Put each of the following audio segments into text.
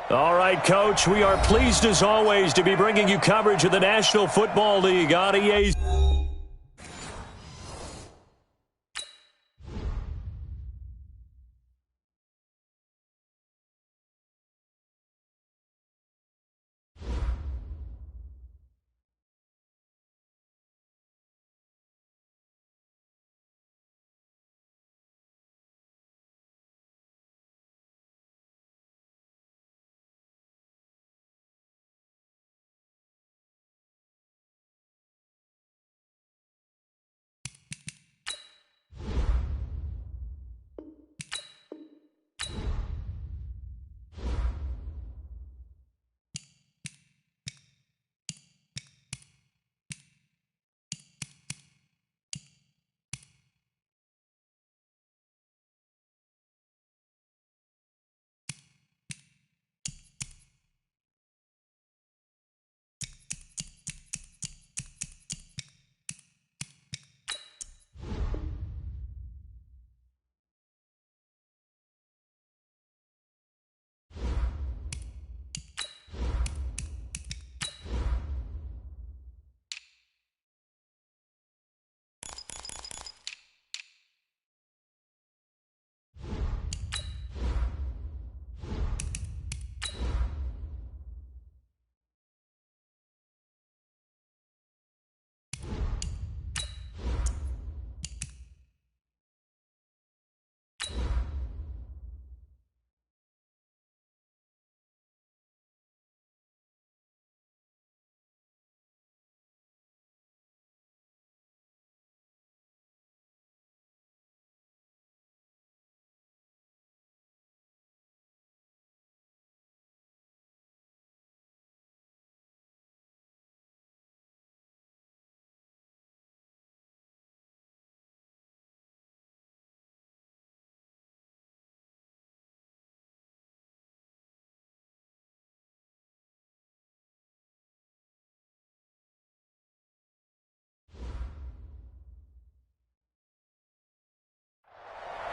All right, Coach, we are pleased as always to be bringing you coverage of the National Football League on EA.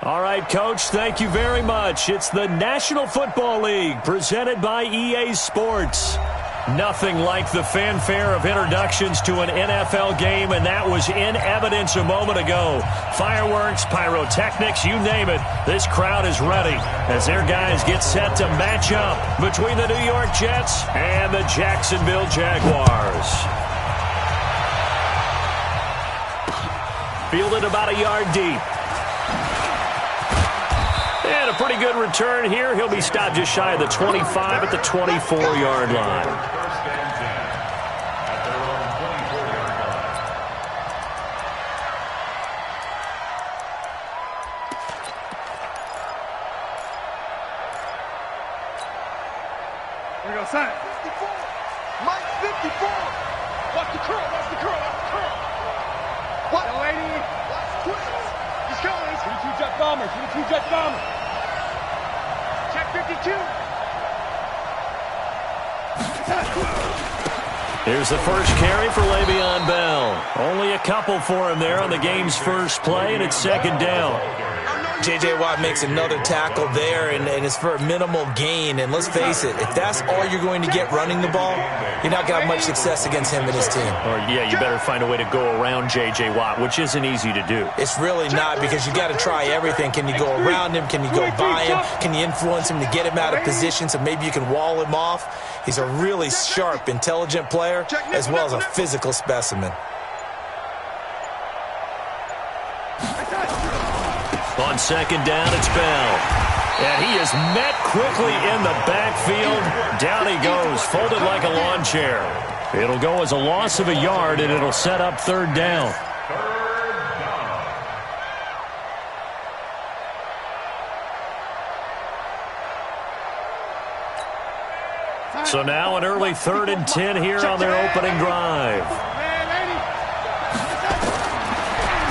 All right, Coach, thank you very much. It's the National Football League presented by EA Sports. Nothing like the fanfare of introductions to an NFL game, and that was in evidence a moment ago. Fireworks, pyrotechnics, you name it. This crowd is ready as their guys get set to match up between the New York Jets and the Jacksonville Jaguars. Fielded about a yard deep. And a pretty good return here. He'll be stopped just shy of the 25 at the 24-yard line. Here we go, sign. 54. Mike 54. Watch the curl, watch the curl, watch the curl. What? No, 80. Watch the twist. He's coming. 22 jet bomber, 22 jet bomber. Check 52. Here's the first carry for Le'Veon Bell. Only a couple for him there on the game's first play, and it's second down. J.J. Watt makes another tackle there, and it's for a minimal gain. And let's face it, if that's all you're going to get running the ball, you're not going to have much success against him and his team. Or, yeah, you better find a way to go around J.J. Watt, which isn't easy to do. It's really not, because you got to try everything. Can you go around him? Can you go by him? Can you influence him to get him out of position so maybe you can wall him off? He's a really sharp, intelligent player, as well as a physical specimen. On second down, it's Bell. And he is met quickly in the backfield. Down he goes, folded like a lawn chair. It'll go as a loss of a yard, and it'll set up third down. So now an early 3rd and 10 here on their opening drive.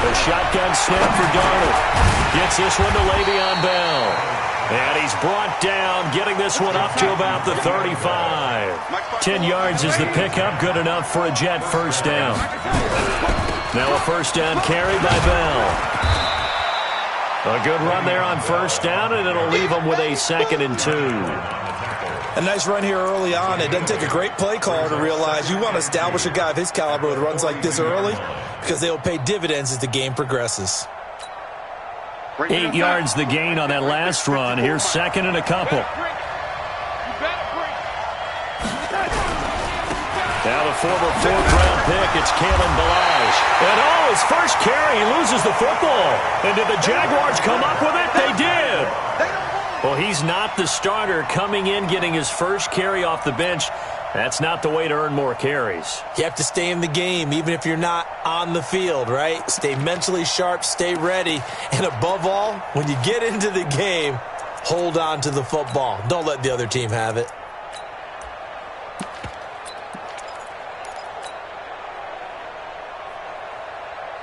A shotgun snap for Darnold. Gets this one to Le'Veon Bell. And he's brought down, getting this one up to about the 35. 10 yards is the pickup, good enough for a Jet first down. Now a first down carry by Bell. A good run there on first down, and it'll leave him with a 2nd and 2. A nice run here early on. It doesn't take a great play caller to realize you want to establish a guy of his caliber with runs like this early because they will pay dividends as the game progresses. 8 yards the gain on that last run. Here's second and a couple. Now the former 4th-round pick, it's Kalen Balaj. And his first carry, he loses the football. And did the Jaguars come up with it? They did. Well, he's not the starter coming in, getting his first carry off the bench. That's not the way to earn more carries. You have to stay in the game, even if you're not on the field, right? Stay mentally sharp, stay ready. And above all, when you get into the game, hold on to the football. Don't let the other team have it.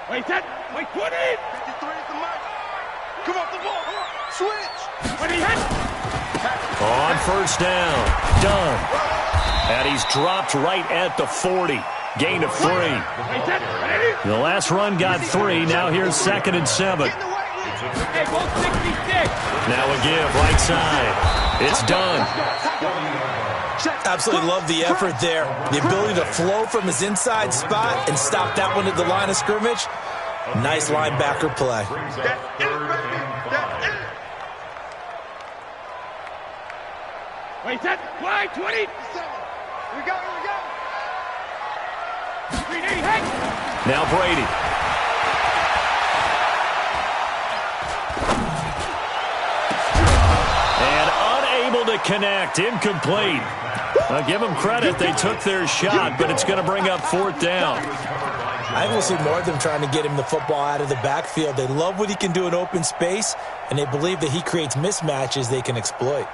Wait, 20. 53 is the mark. Come off the ball. Switch. When he hit. On first down. Done. And he's dropped right at the 40. Gain of 3. The last run got 3. Now here's second and 7. Now a give right side. It's done. Absolutely love the effort there. The ability to flow from his inside spot and stop that one at the line of scrimmage. Nice linebacker play. Wait, that wide 20. Here we go. Now Brady. And unable to connect. Incomplete. I'll give them credit. They took their shot, but it's going to bring up 4th down. I think we'll see more of them trying to get him the football out of the backfield. They love what he can do in open space, and they believe that he creates mismatches they can exploit.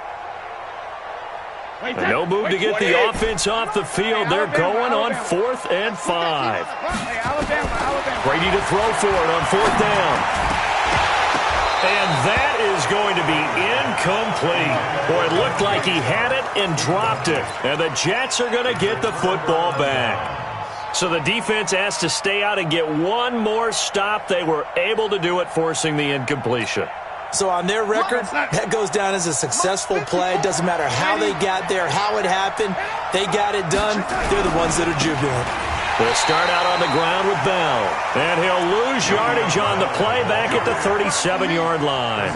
No move to get the offense off the field. They're going on 4th and 5. Brady to throw for it on 4th down. And that is going to be incomplete. Boy, it looked like he had it and dropped it. And the Jets are going to get the football back. So the defense has to stay out and get one more stop. They were able to do it, forcing the incompletion. So on their record, that goes down as a successful play. Doesn't matter how they got there, how it happened. They got it done. They're the ones that are jubilant. They'll start out on the ground with Bell. And he'll lose yardage on the play back at the 37-yard line.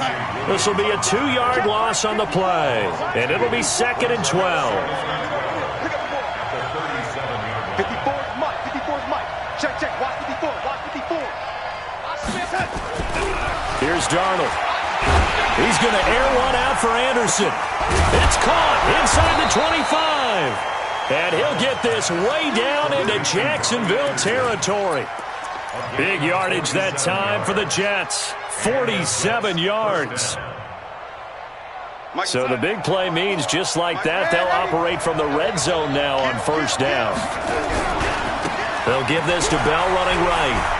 This will be a 2-yard loss on the play. And it'll be second and 12. 54's Mike. Check. Watch 54. Here's Darnold. He's going to air one out for Anderson. It's caught inside the 25. And he'll get this way down into Jacksonville territory. Big yardage that time for the Jets. 47 yards. So the big play means just like that, they'll operate from the red zone now on first down. They'll give this to Bell running right.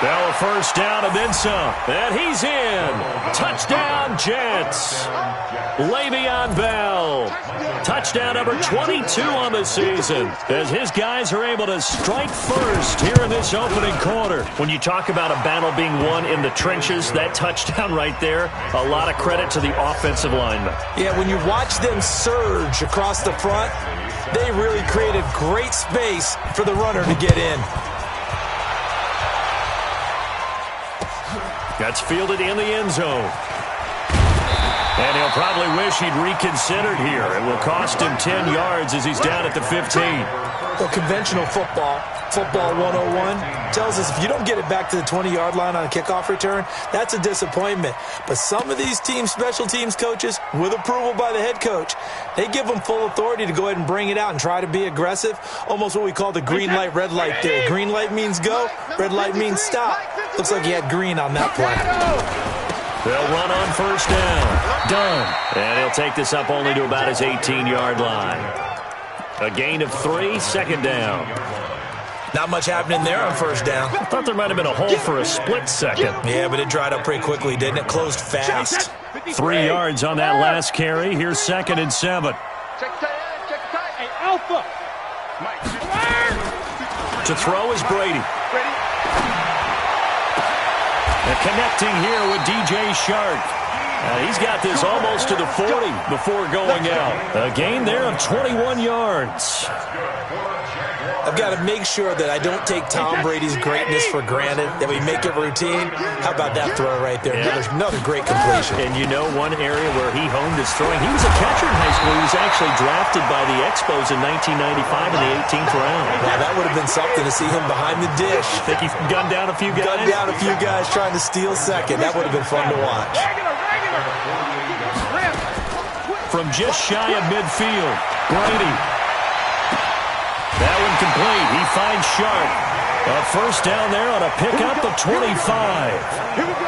Bell a first down and then some. And he's in. Touchdown, Jets. Le'Veon Bell. Touchdown number 22 on the season as his guys are able to strike first here in this opening quarter. When you talk about a battle being won in the trenches, that touchdown right there, a lot of credit to the offensive linemen. Yeah, when you watch them surge across the front, they really created great space for the runner to get in. That's fielded in the end zone. And he'll probably wish he'd reconsidered here. It will cost him 10 yards as he's down at the 15. Well, conventional football 101, tells us if you don't get it back to the 20-yard line on a kickoff return, that's a disappointment. But some of these team special teams coaches, with approval by the head coach, they give them full authority to go ahead and bring it out and try to be aggressive. Almost what we call the green light, red light theory. Green light means go, red light means stop. Looks like he had green on that play. They'll run on first down. Done. And he'll take this up only to about his 18-yard line. A gain of 3, second down. Not much happening there on first down. I thought there might have been a hole for a split second. Yeah, but it dried up pretty quickly, didn't it? Closed fast. 3 yards on that last carry. Here's second and 7. Hey, Alpha. To throw is Brady. And connecting here with DJ Shark. He's got this almost to the 40 before going out. A gain there of 21 yards. I've got to make sure that I don't take Tom Brady's greatness for granted, that we make it routine. How about that throw right there? Yeah. Another great completion. And you know one area where he honed his throwing? He was a catcher in high school. He was actually drafted by the Expos in 1995 in the 18th round. Wow, that would have been something to see him behind the dish. Think he gunned down a few guys? Gunned down a few guys trying to steal second. That would have been fun to watch. From just shy of midfield, Brady. That one complete. He finds Sharp. A first down there on a pickup of 25. Here we go.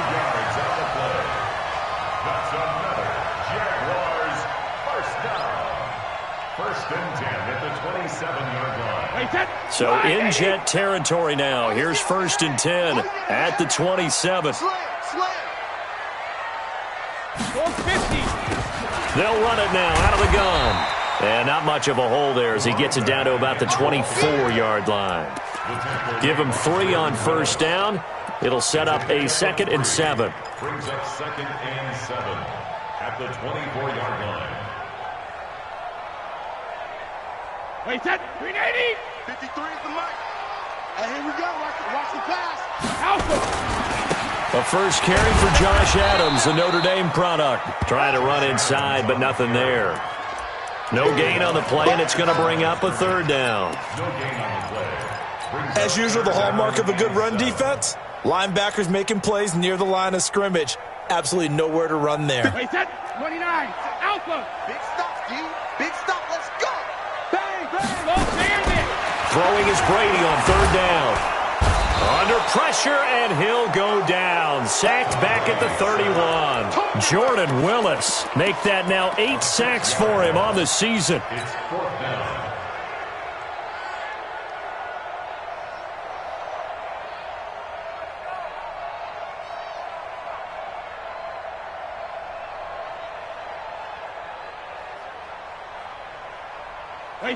That's another Jaguars first down. First and 10 at the 27-yard line. So in Jet territory now. Here's first and 10 at the 27. They'll run it now out of the gun. And not much of a hole there as he gets it down to about the 24-yard line. Give him 3 on first down. It'll set up a 2nd and 7. Brings up 2nd and 7 at the 24-yard line. Wait, set. 380. 53 is the mark. And here we go. Watch the pass. Alpha. A first carry for Josh Adams, the Notre Dame product. Trying to run inside, but nothing there. No gain on the play, and it's going to bring up a 3rd down. No gain on the play. As usual, the hallmark of a good run defense, linebackers making plays near the line of scrimmage. Absolutely nowhere to run there. Wait, set. 29. Alpha. Big stop, G. Big stop. Let's go. Bang, bang. Left-handed. Throwing is Brady on 3rd down. Under pressure, and he'll go down. Sacked back at the 31. Jordan Willis make that now 8 sacks for him on the season. It's 4th down.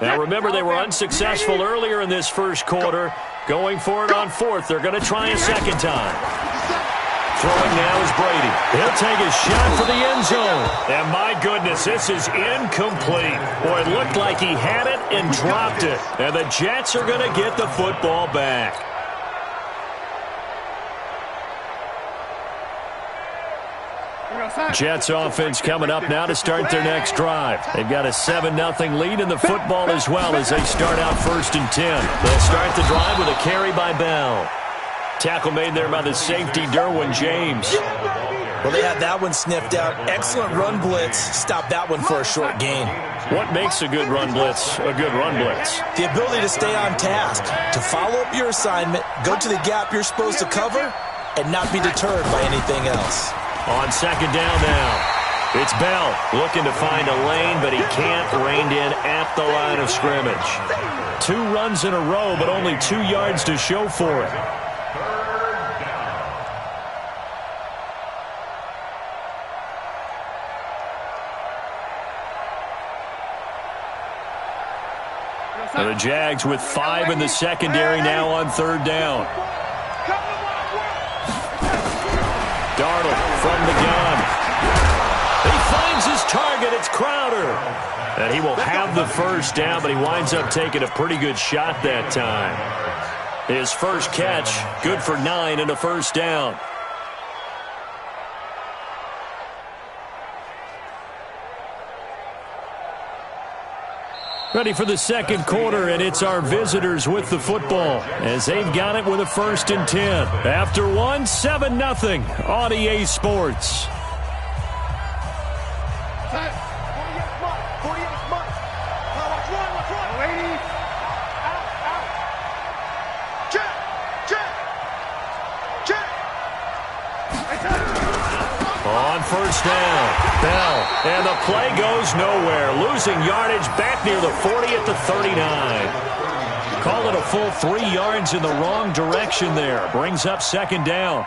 Now remember, they were unsuccessful earlier in this first quarter. Going for it on 4th. They're going to try a 2nd time. Throwing now is Brady. He'll take a shot for the end zone. And my goodness, this is incomplete. Boy, it looked like he had it and dropped it. And the Jets are going to get the football back. Jets offense coming up now to start their next drive. They've got a 7-0 lead in the football as well as they start out 1st and 10. They'll start the drive with a carry by Bell. Tackle made there by the safety, Derwin James. Well, they had that one sniffed out. Excellent run blitz. Stop that one for a short gain. What makes a good run blitz a good run blitz? The ability to stay on task, to follow up your assignment, go to the gap you're supposed to cover, and not be deterred by anything else. On 2nd down now, it's Bell looking to find a lane, but he can't. Reined in at the line of scrimmage. 2 runs in a row, but only 2 yards to show for it. And the Jags with 5 in the secondary now on 3rd down. Darnold from the gun. He finds his target. It's Crowder. And he will have the first down, but he winds up taking a pretty good shot that time. His first catch, good for 9 and a first down. Ready for the second quarter, and it's our visitors with the football as they've got it with a 1st and 10. After 1, 7-0 on EA Sports. 48 months. Now watch one. Lady. Out. Check. On first down, Bell, and the play goes nowhere. Losing yardage back near the 40 at the 39. Call it a full 3 yards in the wrong direction there. Brings up 2nd down.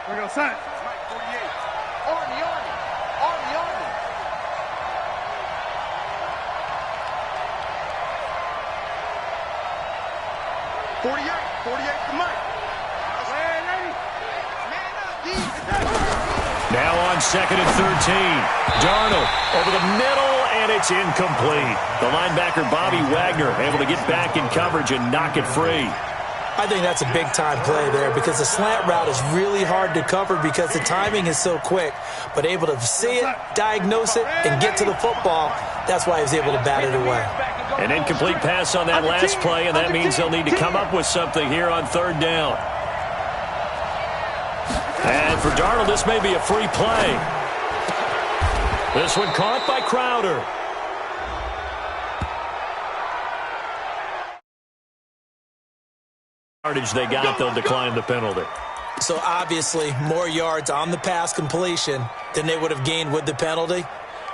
We're going to set. 48. Army. 48 for Mike. Man up. Now on 2nd and 13. Darnold over the middle, and it's incomplete. The linebacker, Bobby Wagner, able to get back in coverage and knock it free. I think that's a big-time play there because the slant route is really hard to cover because the timing is so quick. But able to see it, diagnose it, and get to the football, that's why he was able to bat it away. An incomplete pass on that last play, and that means they'll need to come up with something here on 3rd down. And for Darnold, this may be a free play. This one caught by Crowder. Yardage they got, they'll decline the penalty. So obviously, more yards on the pass completion than they would have gained with the penalty.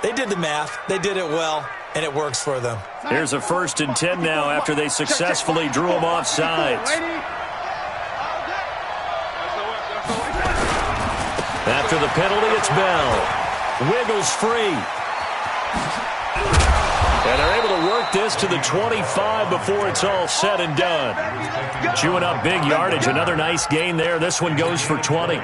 They did the math. They did it well, and it works for them. Here's a 1st and 10 now after they successfully drew them off sides. After the penalty, it's Bell. Wiggles free. And they're able to work this to the 25 before it's all said and done. Chewing up big yardage. Another nice gain there. This one goes for 20.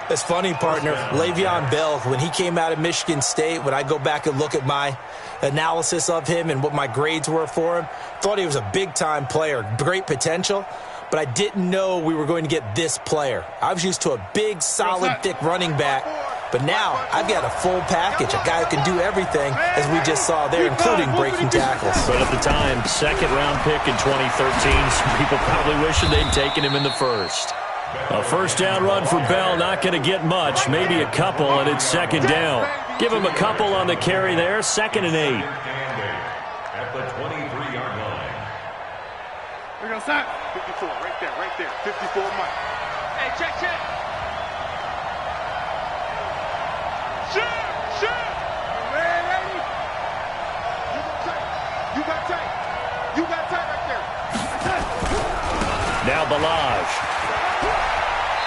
It's funny, partner. Le'Veon Bell, when he came out of Michigan State, when I go back and look at my analysis of him and what my grades were for him, thought he was a big-time player, great potential, but I didn't know we were going to get this player. I was used to a big, solid, thick running back, but now I've got a full package, a guy who can do everything, as we just saw there, including breaking tackles. But at the time, 2nd-round pick in 2013, some people probably wishing they'd taken him in the 1st. A 1st down run for Bell, not going to get much, maybe a couple, and it's 2nd down. Give him a couple on the carry there, 2nd and 8. At the 23-yard line. We're going to sign. 54, right there. 54, Mike. Hey, check. Shoot! Ready? You got tight right there. Now Balaj.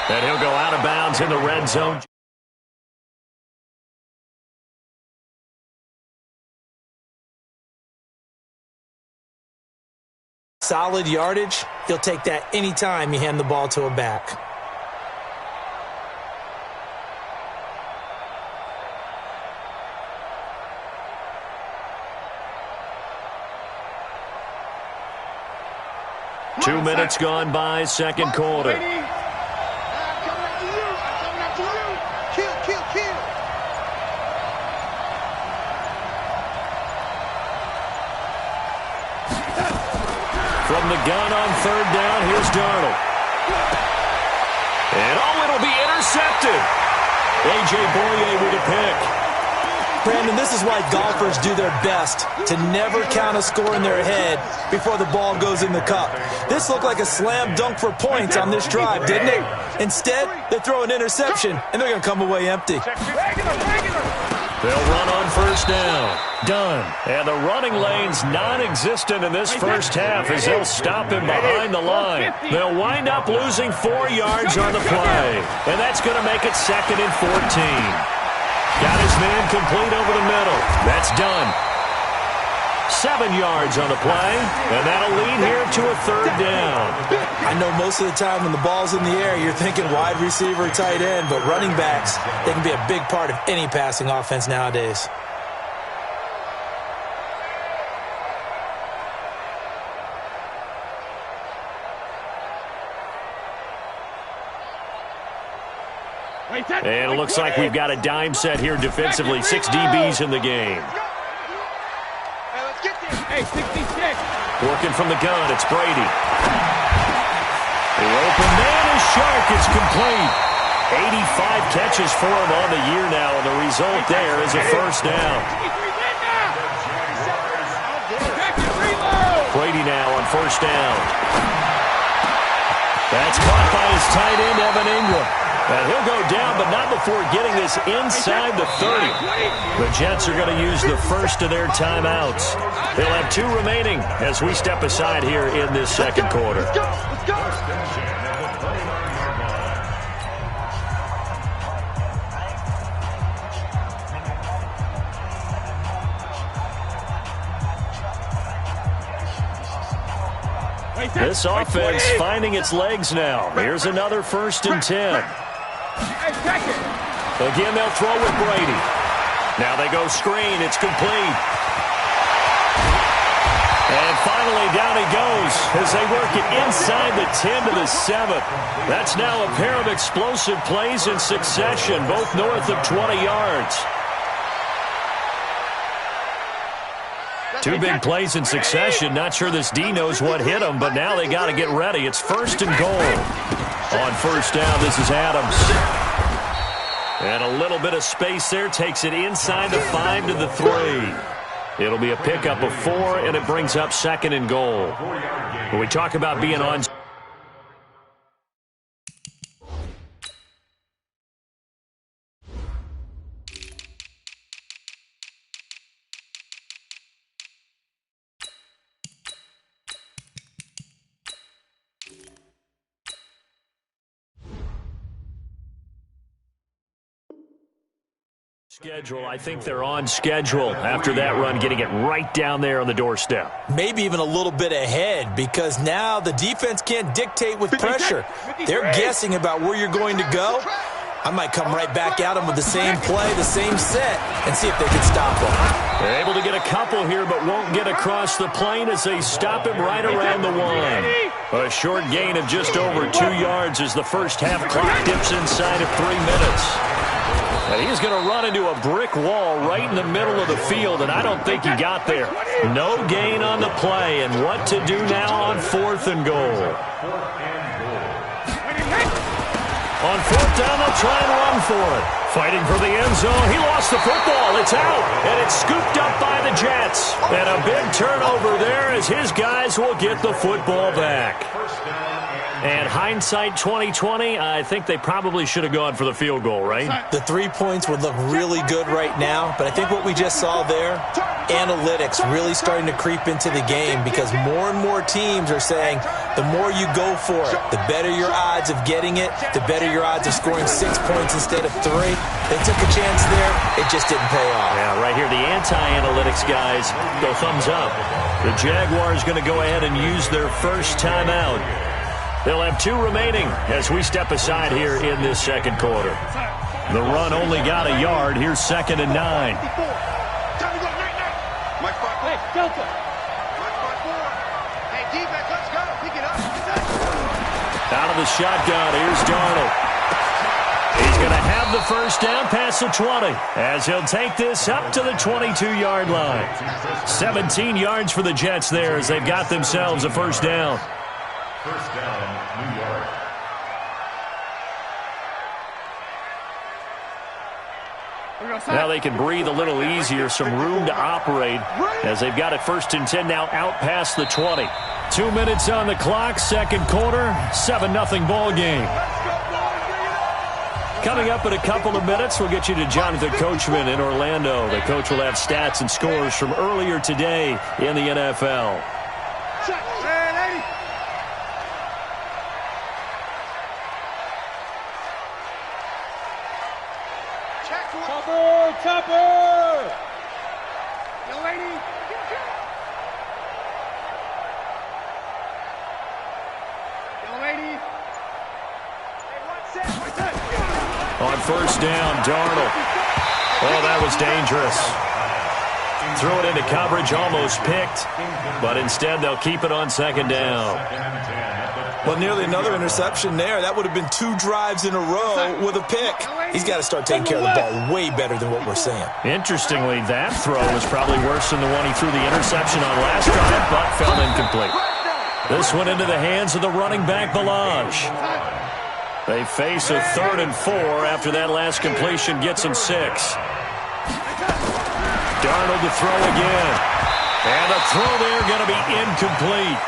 And he'll go out of bounds in the red zone. Solid yardage, you'll take that anytime you hand the ball to a back. Two minutes gone by, 2nd quarter. From the gun on 3rd down, here's Darnold. And it'll be intercepted. A.J. Boye with a pick. Brandon, this is why golfers do their best to never count a score in their head before the ball goes in the cup. This looked like a slam dunk for points on this drive, didn't it? Instead, they throw an interception, and they're going to come away empty. They'll run on 1st down. Done. And the running lane's non-existent in this 1st half as they'll stop him behind the line. They'll wind up losing 4 yards on the play. And that's going to make it 2nd and 14. Got his man complete over the middle. That's done. 7 yards on the play, and that'll lead here to a 3rd down. I know most of the time when the ball's in the air, you're thinking wide receiver, tight end, but running backs, they can be a big part of any passing offense nowadays. And it looks like we've got a dime set here defensively. 6 DBs in the game. Hey, 66. Working from the gun, it's Brady. The open man is sharp. It's complete. 85 catches for him on the year now, and the result there is a 1st down. Brady now on 1st down. That's caught by his tight end, Evan Ingram. And he'll go down, but not before getting this inside the 30. The Jets are going to use the first of their timeouts. They'll have 2 remaining as we step aside here in this 2nd quarter. Let's go. This offense finding its legs now. Here's another 1st and 10. Again, they'll throw with Brady. Now they go screen. It's complete. And finally, down he goes as they work it inside the 10 to the 7. That's now a pair of explosive plays in succession, both north of 20 yards. Two big plays in succession. Not sure this D knows what hit him, but now they got to get ready. It's 1st and goal. On 1st down, this is Adams. And a little bit of space there. Takes it inside the 5 to the 3. It'll be a pickup of 4, and it brings up 2nd and goal. When we talk about being on schedule, I think they're on schedule after that run, getting it right down there on the doorstep. Maybe even a little bit ahead, because now the defense can't dictate with pressure. They're guessing about where you're going to go. I might come right back at them with the same play, the same set, and see if they can stop them. They're able to get a couple here, but won't get across the plane as they stop him right around the 1. A short gain of just over 2 yards as the first half clock dips inside of 3 minutes. And he's going to run into a brick wall right in the middle of the field, and I don't think he got there. No gain on the play, and what to do now on 4th and goal. On 4th down, they'll try and run for it. Fighting for the end zone. He lost the football. It's out, and it's scooped up by the Jets. And a big turnover there as his guys will get the football back. And hindsight 2020, I think they probably should have gone for the field goal, right? The 3 points would look really good right now, but I think what we just saw there, analytics really starting to creep into the game, because more and more teams are saying the more you go for it, the better your odds of getting it, the better your odds of scoring 6 points instead of 3. They took a chance there. It just didn't pay off. Yeah, right here, the anti-analytics guys go thumbs up. The Jaguars going to go ahead and use their first timeout. They'll have 2 remaining as we step aside here in this second quarter. The run only got a yard. Here's 2nd and 9. Time to go, Mike 5-4. Hey, Delta. Mike 5-4. Hey, defense, let's go. Pick it up. Out of the shotgun, here's Darnold. He's going to have the first down past the 20 as he'll take this up to the 22-yard line. 17 yards for the Jets there as they've got themselves a first down. First down, New York. Now they can breathe a little easier, some room to operate as they've got it 1st and 10 now out past the 20. 2 minutes on the clock, second quarter, 7-0 ball game. Coming up in a couple of minutes, we'll get you to Jonathan Coachman in Orlando. The coach will have stats and scores from earlier today in the NFL. Topper! Young lady! Young lady! On 1st down, Darnold. Oh, that was dangerous. Threw it into coverage, almost picked, but instead they'll keep it on 2nd down. Well, nearly another interception there. That would have been 2 drives in a row with a pick. He's got to start taking care of the ball way better than what we're seeing. Interestingly, that throw was probably worse than the one he threw the interception on last drive, but fell incomplete. This one into the hands of the running back, Balaj. They face a 3rd and 4 after that last completion gets him 6. Darnold to throw again. And the throw there going to be incomplete.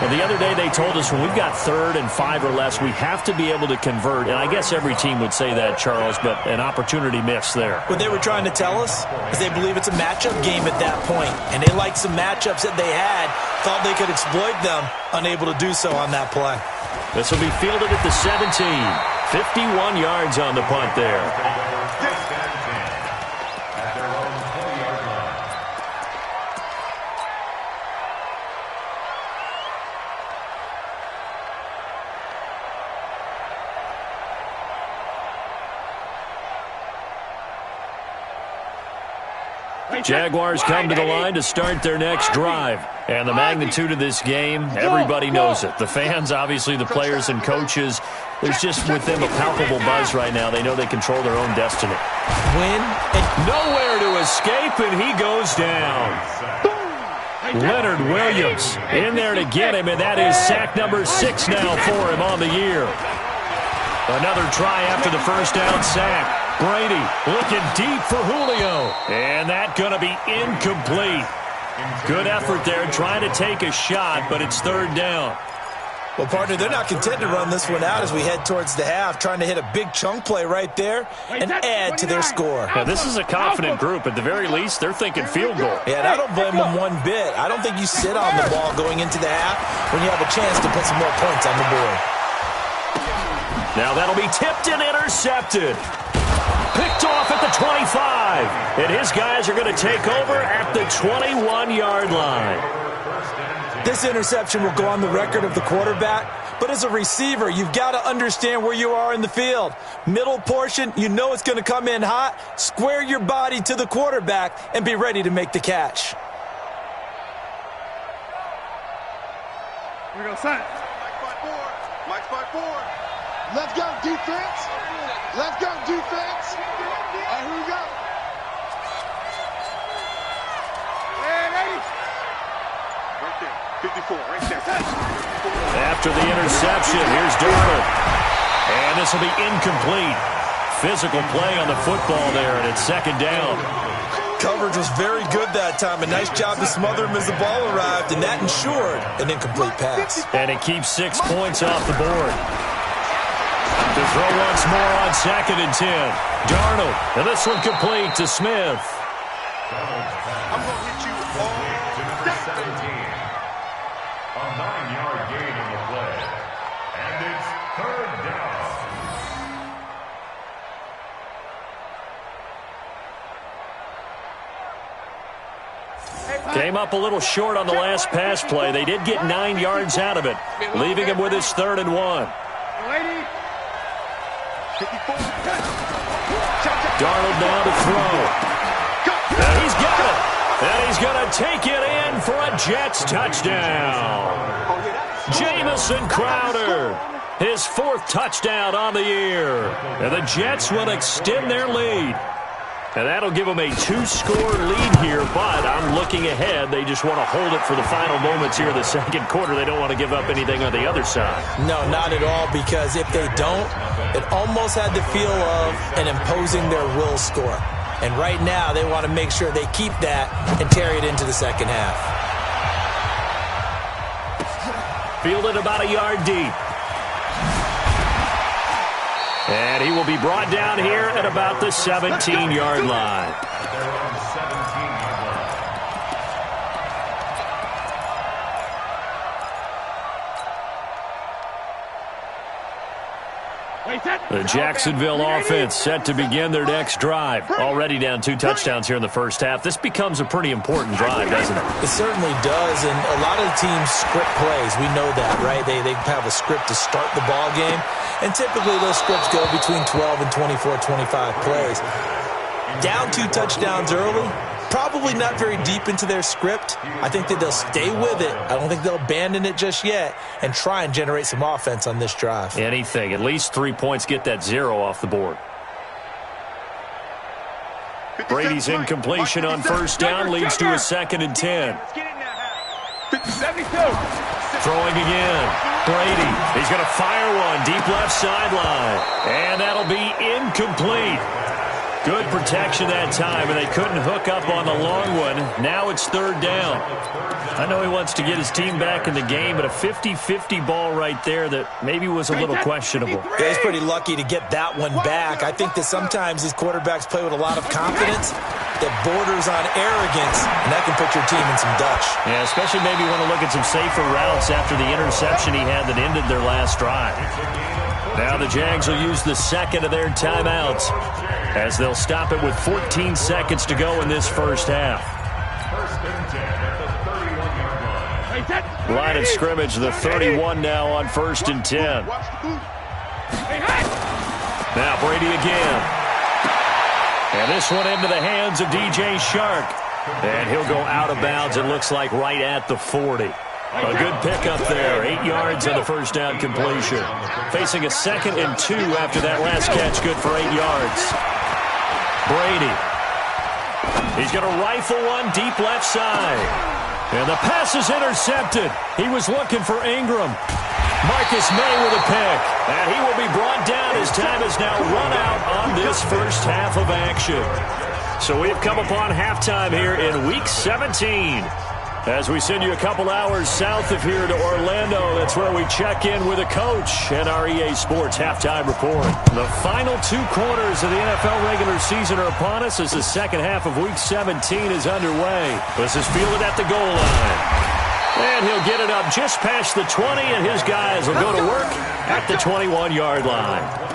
Well, the other day they told us when we've got 3rd and 5 or less, we have to be able to convert. And I guess every team would say that, Charles, but an opportunity missed there. What they were trying to tell us is they believe it's a matchup game at that point. And they liked some matchups that they had, thought they could exploit them, unable to do so on that play. This will be fielded at the 17. 51 yards on the punt there. Jaguars come to the line to start their next drive. And the magnitude of this game, everybody knows it. The fans, obviously the players and coaches, there's just with them a palpable buzz right now. They know they control their own destiny. Win. Nowhere to escape, and he goes down. Leonard Williams in there to get him, and that is sack number 6 now for him on the year. Another try after the first down sack. Brady looking deep for Julio. And that going to be incomplete. Good effort there trying to take a shot, but it's third down. Well, partner, they're not content to run this one out as we head towards the half, trying to hit a big chunk play right there and add to their score. Yeah, this is a confident group. At the very least, they're thinking field goal. Yeah, and I don't blame them one bit. I don't think you sit on the ball going into the half when you have a chance to put some more points on the board. Now that'll be tipped and intercepted. Picked off at the 25. And his guys are going to take over at the 21-yard line. This interception will go on the record of the quarterback, but as a receiver, you've got to understand where you are in the field. Middle portion, you know it's going to come in hot. Square your body to the quarterback and be ready to make the catch. Here we go, son. Mike's by four. Let's go, defense. Let's go, defense. All right, here we go. And 80. Right there. 54, right there. After the interception, here's Darnold. And this will be incomplete. Physical play on the football there, and it's second down. Coverage was very good that time. A nice job to smother him as the ball arrived, and that ensured an incomplete pass. And it keeps 6 points off the board. To throw once more on 2nd and 10. Darnold, and this one complete to Smith. I'm going to hit you all to number 17. A 9-yard gain on the play. And it's third down. Came up a little short on the last pass play. They did get 9 yards out of it, leaving him with his 3rd and 1. Darnold now to throw. And he's got it. And he's going to take it in for a Jets touchdown. Jamison Crowder, his 4th touchdown on the year. And the Jets will extend their lead. And that'll give them a 2-score lead here, but I'm looking ahead. They just want to hold it for the final moments here in the second quarter. They don't want to give up anything on the other side. No, not at all, because if they don't, it almost had the feel of an imposing their will score. And right now, they want to make sure they keep that and carry it into the second half. Fielded about a yard deep. And he will be brought down here at about the 17-yard line. The Jacksonville offense set to begin their next drive. Already down 2 touchdowns here in the first half. This becomes a pretty important drive, doesn't it? It certainly does, and a lot of the teams script plays. We know that, right? They have a script to start the ball game, and typically those scripts go between 12 and 24, 25 plays. Down 2 touchdowns early, probably not very deep into their script. I think that they'll stay with it. I don't think they'll abandon it just yet and try and generate some offense on this drive. Anything. At least 3 points, get that 0 off the board. Brady's incompletion on first down leads to a 2nd and 10. 72. Throwing again. Brady. He's going to fire one deep left sideline. And that'll be incomplete. Good protection that time, and they couldn't hook up on the long one. Now it's 3rd down. I know he wants to get his team back in the game, but a 50-50 ball right there that maybe was a little questionable. Yeah, he's pretty lucky to get that one back. I think that sometimes these quarterbacks play with a lot of confidence that borders on arrogance, and that can put your team in some dutch. Yeah, especially maybe want to look at some safer routes after the interception he had that ended their last drive. Now the Jags will use the 2nd of their timeouts as they'll stop it with 14 seconds to go in this first half. First and 10 at the 31-yard line. Line of scrimmage, the 31 now on 1st and 10. Now Brady again. And this one into the hands of DJ Shark. And he'll go out of bounds, it looks like, right at the 40. A good pickup there. 8 yards on the first down completion. Facing a 2nd and 2 after that last catch. Good for 8 yards. Brady. He's going to rifle one deep left side. And the pass is intercepted. He was looking for Ingram. Marcus May with a pick. And he will be brought down as time has now run out on this first half of action. So we've come upon halftime here in Week 17. As we send you a couple hours south of here to Orlando, that's where we check in with a coach and our EA Sports halftime report. The final 2 quarters of the NFL regular season are upon us as the second half of Week 17 is underway. This is fielded at the goal line. And he'll get it up just past the 20, and his guys will go to work at the 21-yard line.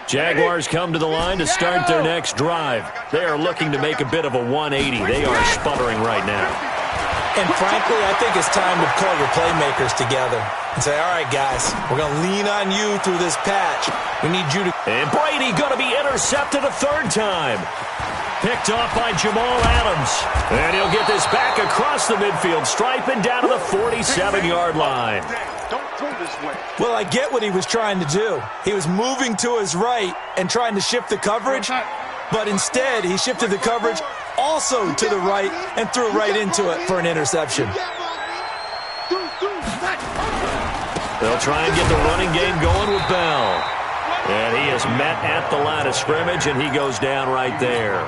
Jaguars come to the line to start their next drive. They are looking to make a bit of a 180. They are sputtering right now. And frankly, I think it's time to call your playmakers together and say, all right, guys, we're going to lean on you through this patch. We need you to... And Brady going to be intercepted a 3rd time. Picked off by Jamal Adams. And he'll get this back across the midfield stripe and down to the 47-yard line. Well, I get what he was trying to do. He was moving to his right and trying to shift the coverage, but instead he shifted the coverage also to the right and threw right into it for an interception. They'll try and get the running game going with Bell. And he is met at the line of scrimmage, and he goes down right there.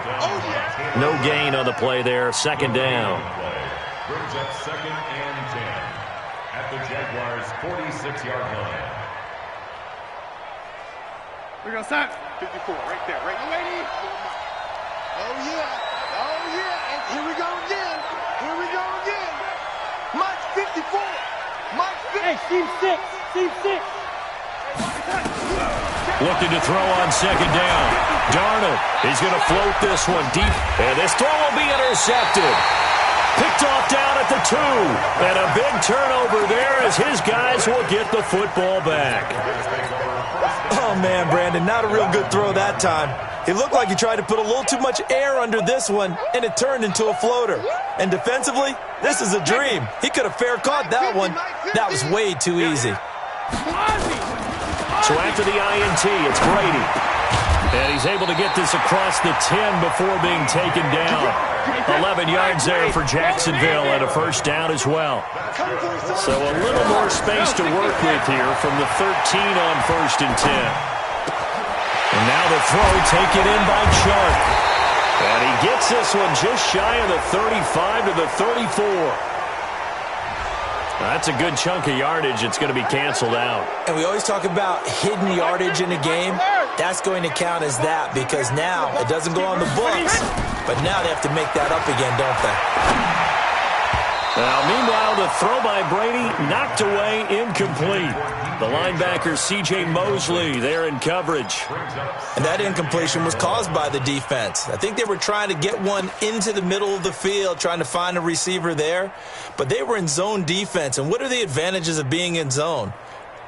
No gain on the play there. 2nd down. Brings up 2nd and 10 at the Jaguars' 46-yard line. We're going to start. 54, right there, right there. Oh, yeah. Oh, yeah. And here we go again. Here we go again. Mike 54. Mike 54. Hey, Steve 6. Looking to throw on 2nd down. Darnold, he's going to float this one deep. And this throw will be intercepted. Picked off down at the 2. And a big turnover there as his guys will get the football back. Oh, man, Brandon, not a real good throw that time. It looked like he tried to put a little too much air under this one, and it turned into a floater. And defensively, this is a dream. He could have fair caught that one. That was way too easy. So after the INT, it's Brady. And he's able to get this across the 10 before being taken down. 11 yards there for Jacksonville and a 1st down as well. So a little more space to work with here from the 13 on 1st and 10. And now the throw taken in by Shark. And he gets this one just shy of the 35 to the 34. That's a good chunk of yardage. It's going to be canceled out. And we always talk about hidden yardage in a game. That's going to count as that because now it doesn't go on the books, but now they have to make that up again, don't they? Now, meanwhile, the throw by Brady knocked away, incomplete. The linebacker, C.J. Mosley, there in coverage. And that incompletion was caused by the defense. I think they were trying to get one into the middle of the field, trying to find a receiver there. But they were in zone defense. And what are the advantages of being in zone?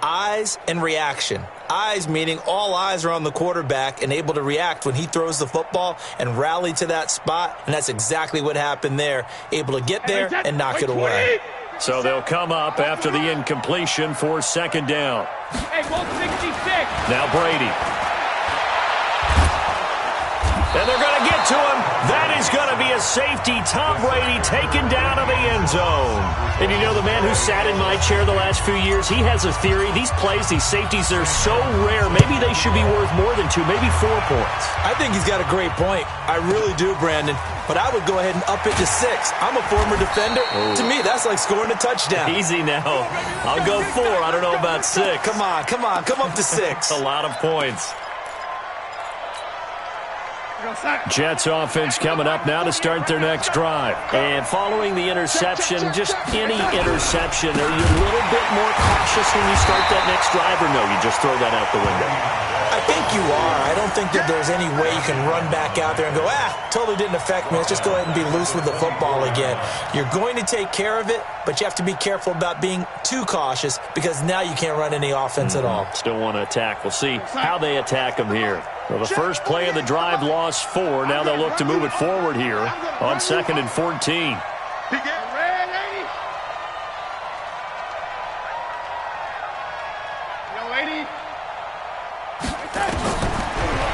Eyes and reaction. Eyes meaning all eyes are on the quarterback and able to react when he throws the football and rally to that spot. And that's exactly what happened there. Able to get there and knock it away. So they'll come up after the incompletion for 2nd down. Hey, 166. Now Brady. And they're going to get to him. That is going to be a safety. Tom Brady taken down to the end zone. And you know the man who sat in my chair the last few years, he has a theory. These plays, these safeties, they're so rare. Maybe they should be worth more than 2, maybe 4 points. I think he's got a great point. I really do, Brandon. But I would go ahead and up it to 6. I'm a former defender. Ooh. To me, that's like scoring a touchdown. Easy now. I'll go 4. I don't know about 6. Come on. Come up to 6. That's a lot of points. Jets offense coming up now to start their next drive. And following the interception, just any interception, are you a little bit more cautious when you start that next drive, or no, you just throw that out the window? I think you are. I don't think that there's any way you can run back out there and go, totally didn't affect me. Let's just go ahead and be loose with the football again. You're going to take care of it, but you have to be careful about being too cautious because now you can't run any offense at all. Still want to attack. We'll see how they attack them here. Well, the first play of the drive lost 4. Now they'll look to move it forward here on 2nd and 14.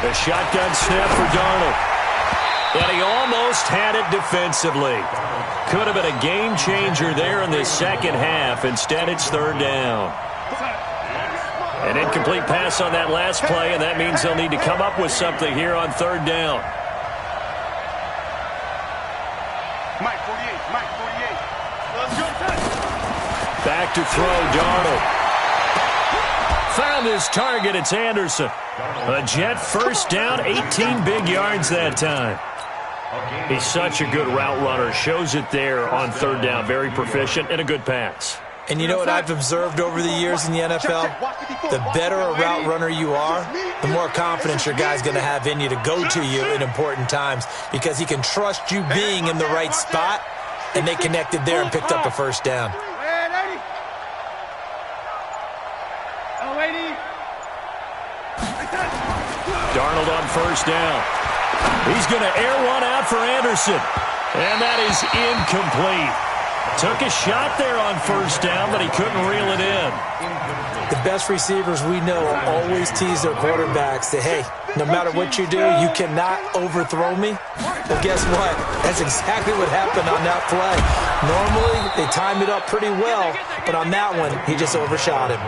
The shotgun snap for Darnold. And he almost had it defensively. Could have been a game changer there in the second half. Instead, it's 3rd down. An incomplete pass on that last play, and that means they'll need to come up with something here on 3rd down. Mike 48. Let's go. Back to throw, Darnold. Found his target, it's Anderson. A Jet first down, 18 big yards that time. He's such a good route runner. Shows it there on 3rd down. Very proficient and a good pass. And you know what I've observed over the years in the NFL? The better a route runner you are, the more confidence your guy's going to have in you to go to you in important times because he can trust you being in the right spot, and they connected there and picked up a first down. Darnold on 1st down. He's going to air one out for Anderson. And that is incomplete. Took a shot there on 1st down, but he couldn't reel it in. The best receivers we know always tease their quarterbacks that, hey, no matter what you do, you cannot overthrow me. Well, guess what? That's exactly what happened on that play. Normally, they time it up pretty well, but on that one, he just overshot him.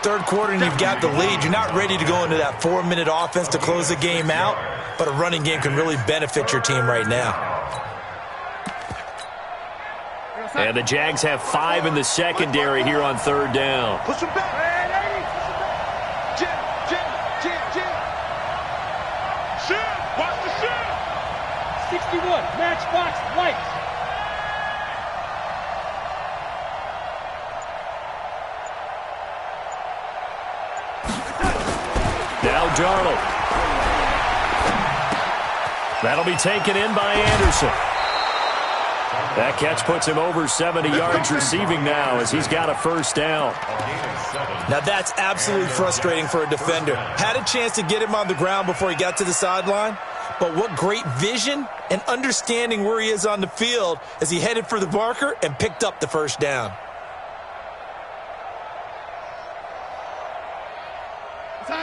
3rd quarter and you've got the lead. You're not ready to go into that 4-minute offense to close the game out, but a running game can really benefit your team right now. And the Jags have 5 in the secondary here on 3rd down. Push him back. Jam. Shit. Watch the shit. 61. Matchbox lights. Now Darnold. That'll be taken in by Anderson. That catch puts him over 70 yards receiving now as he's got a first down. Now that's absolutely frustrating for a defender. Had a chance to get him on the ground before he got to the sideline, but what great vision and understanding where he is on the field as he headed for the marker and picked up the first down.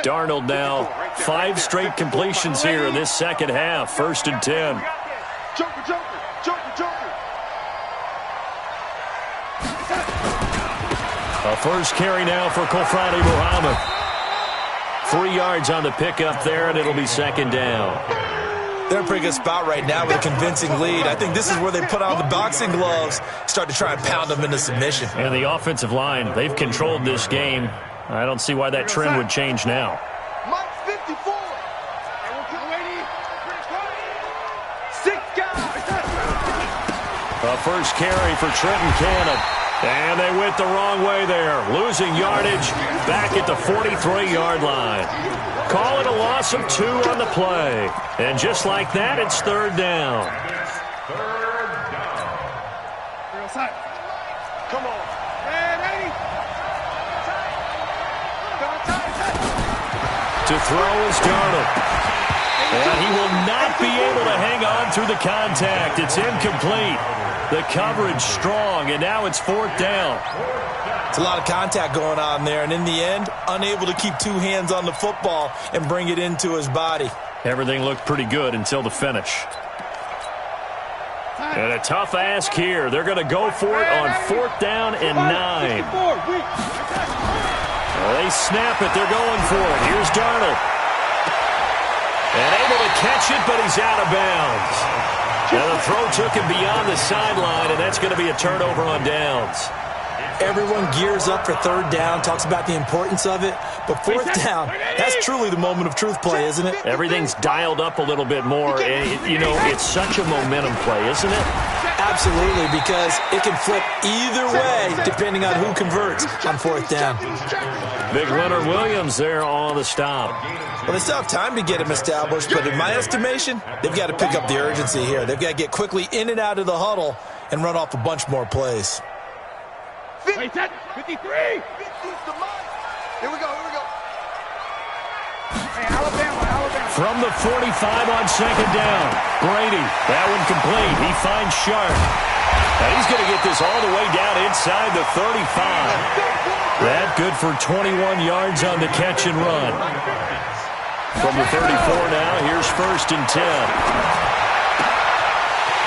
Darnold now 5 straight completions here in this second half. 1st and 10. Joker. A first carry now for Kofradi Muhammad. 3 yards on the pickup there, and it'll be 2nd down. They're in a pretty good spot right now with a convincing lead. I think this is where they put on the boxing gloves, start to try and pound them into submission. And the offensive line, they've controlled this game. I don't see why that trend would change now. Mike 54. 6 guys. A first carry for Trenton Cannon. And they went the wrong way there. Losing yardage back at the 43-yard line. Call it a loss of 2 on the play. And just like that, it's 3rd down. Come on. To throw is Darnold. And he will not be able to hang on through the contact. It's incomplete. The coverage strong, and now it's 4th down. It's a lot of contact going on there, and in the end, unable to keep 2 hands on the football and bring it into his body. Everything looked pretty good until the finish. And a tough ask here. They're going to go for it on 4th down and 9. They snap it. They're going for it. Here's Darnold. And able to catch it, but he's out of bounds. And the throw took him beyond the sideline, and that's going to be a turnover on downs. Everyone gears up for third down, talks about the importance of it. But fourth down, that's truly the moment of truth play, isn't it? Everything's dialed up a little bit more. And, you know, it's such a momentum play, isn't it? Absolutely, because it can flip either way depending on who converts on fourth down. Big Leonard Williams there on the stop. Well, they still have time to get him established, but in my estimation, they've got to pick up the urgency here. They've got to get quickly in and out of the huddle and run off a bunch more plays. 53. Here we go. Hey, Alabama. From the 45 on second down. Brady, that one complete. He finds Sharp. And he's going to get this all the way down inside the 35. That good for 21 yards on the catch and run. From the 34 now, here's 1st and 10.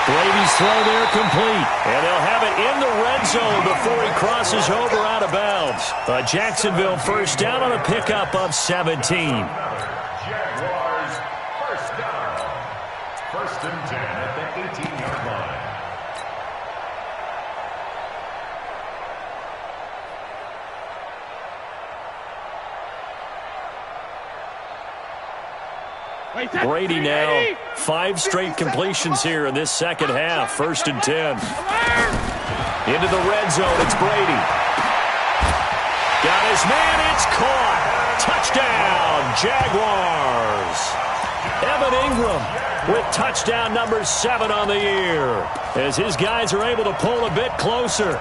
Brady's throw there complete. And they'll have it in the red zone before he crosses over out of bounds. A Jacksonville first down on a pickup of 17. Jaguars first down. 1st and 10 at the 18-yard line. Brady now 5 straight completions here in this second half. 1st and 10. Into the red zone. It's Brady. Got his man. It's caught. Touchdown, Jaguars. Evan Ingram with touchdown number 7 on the year as his guys are able to pull a bit closer.